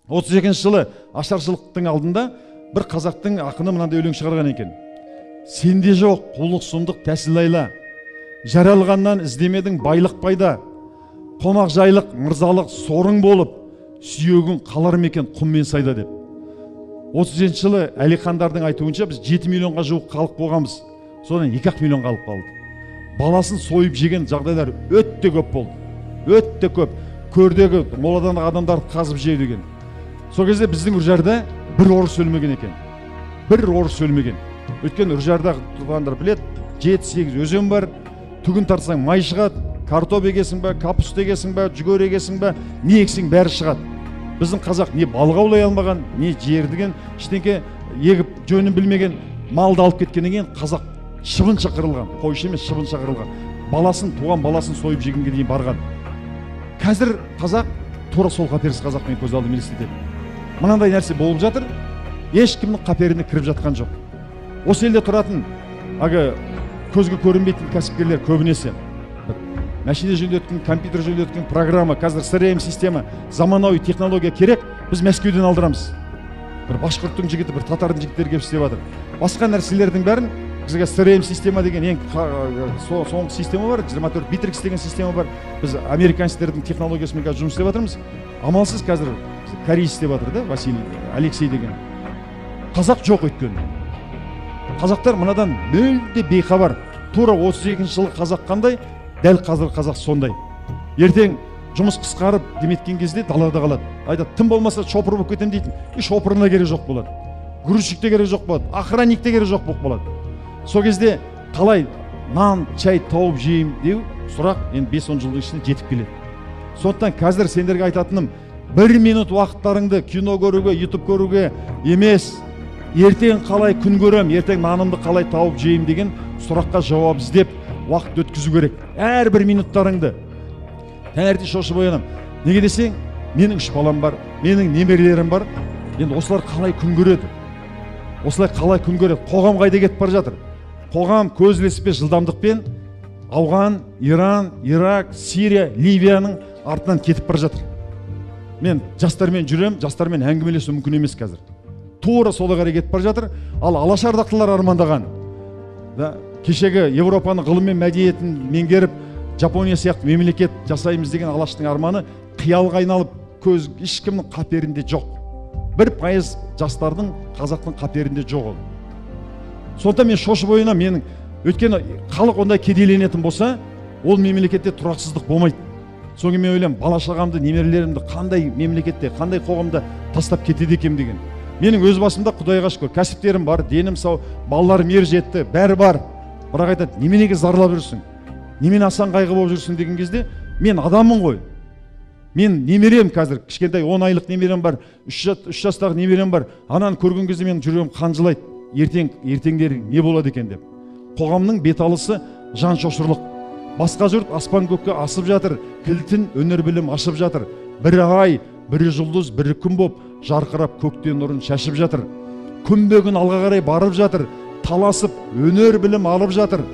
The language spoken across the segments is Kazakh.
32 жылы ашаршылықтың алдында бір қазақтың ақыны мынандай өлең шығарған екен: сенде жоқ қулық сұмдық тәсіл айла, жаралғаннан іздемедің байлық пайда, қонақ жайлық мырзалық сорың болып, сүйегің қалар мекен құммен сайда деп. 30 жылы Әлихандардың айтуынша біз 7 миллионға жуық халық болғанбыз. Содан 2 миллион халық қалды. Баласын сойып жеген жағдайлар өтте көп болды. Өтте көп. Көрдегі моладан адамдарды қазып жеу деген. Сол кезде біздің Үржарда бір орыс өлмеген екен. Бір орыс өлмеген. Өткен Үржарда тұрғандар білет, 7-8 өзен бар. Түгін тартсаң май шығады, картоп егесің бе, капуста егесің бе, жүгері егесің бе, не ексең бәрі шығады. Біздің қазақ не балық аулай алмаған, не жердіген, ештеңке егіп жөнін білмеген, малды алып кеткеннен кейін қазақ шыбынша қырылған, қойшы емес шыбынша қырылған. Баласын, туған баласын сойып жегенге дейін барған. Қазір қазақ тура сол қаперсіз қазақпен көз алдым елестетеді. Мынандай нәрсе болып жатыр, ешкімнің қаперіне кіріп жатқан жоқ. Осы елде тұратын көзге көрінбейтін кәсіпкерлер көбінесе машина жөндеткен, компьютер жөндеткен программа, қазір CRM система, заманауи технология керек, біз Мәскеуден алдырамыз. Бір башқұрттың жігіті, бір татардың жігіттері келіп істеп жатыр. Басқа нәрселердің бәрін бізге CRM система деген ең соңғы система бар, 24 Bittrex деген система бар. Біз американецтердің технологиясымен қазір жұмыс істеп жатырмыз. Амалсыз қазір корей істеп жатыр да, Василий, Алексей деген. Қазақ жоқ өйткені. Қазақтар мынадан мүлде бейхабар. Тура 32 жылы қазақ қандай, дәл қазір қазақ сондай. Ертең жұмыс қысқарып деметкен кезде далада қалады. Айтады, тым болмаса шопыр болып кетем дейтін. Шопырына керек жоқ болады. Грузчик те керек жоқ болады. Охранник те керек жоқ болып болады. Сол кезде қалай нан, чай тауып жеймін деу сұрақ енді 5-10 жылдың ішінде жетіп келеді. Сондықтан қазір сендерге айтатыным, 1 минут уақыттарыңды кино көруге, YouTube көруге емес, ертең қалай күн көрем, ертең нанымды қалай тауып жеймін деген сұраққа жауап іздеп уақыт өткізу керек. Әрбір минуттарыңды. Таңертең шошып оянам. Неге десең, менің 3 балам бар, менің немерелерім бар. Енді осылар қалай күн көреді? Осылай қалай күн көреді? Қоғам қайда кетіп бара жатыр? Қоғам көз ілеспес жылдамдықпен Ауған, Иран, Ирак, Сирия, Ливияның артынан кетіп бара жатыр. Мен жастармен жүрем, жастармен әңгімелесу мүмкін емес қазір. Тура солай қарай кетіп бара жатыр. Ал алашардақтылар армандаған. Кешегі Европаның ғылым мен мәдениетін меңгеріп, Жапония сияқты мемлекет жасаймыз деген алаштың арманы қиялға айналып, көз ешкімнің қаперінде жоқ. 1% жастардың қазақтың қаперінде жоқ ол. Сонда мен шошып оянам, менің өйткені халық ондай кедейленетін болса, ол мемлекетте тұрақсыздық болмайды. Соңғы мен ойлаймын, бала шағамды, немерелерімді қандай мемлекетте, қандай қоғамда тастап кетеді екем деген. Менің өз басымда Құдайға шүкір, кәсіптерім бар, денім сау, балаларым ер жетті, бәрі бар. Бірақ айтады, неменеге зарлап жүрсің? Немен асан қайғы болып жүрсің деген кезде, мен адаммын ғой. Мен немерем қазір, кішкентай 10 айлық немерем бар, 3 жастағы немерем бар. Ананы көрген кезде менің жүрегім қанжылайды. Ертеңдері не болады екен деп. Қоғамның беталысы жан шошырлық. Басқа жұрт аспан көкке асып жатыр, кілтін өнер білім ашып жатыр. Бірі ай, бірі жұлдыз, бірі күн боп, жарқырап көктен нұрын шашып жатыр. Күнбе-күн алға қарай барып жатыр, таласып өнер білім алып жатыр.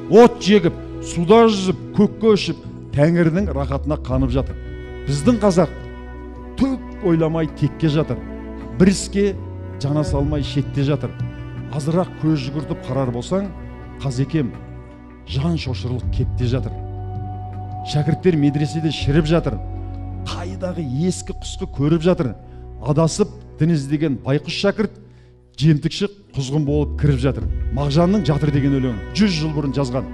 От жегіп, суда жүзіп, көкке ұшып, Тәңірдің рахатына қанып жатыр. Біздің қазақ түк ойламай текке жатыр. Бір іске жана салмай шетте жатыр. Азырақ көз жүгіртіп қарар болсаң, қазекем жан шошырлық кепте жатыр. Шәкірттер медреседе шіріп жатыр. Қайдағы ескі құсқы көріп жатыр. Адасып дін іздеген байқұс шәкірт жемтікші құзғын болып кіріп жатыр. Мағжанның Жатыр деген өлеңі 100 жыл бұрын жазған.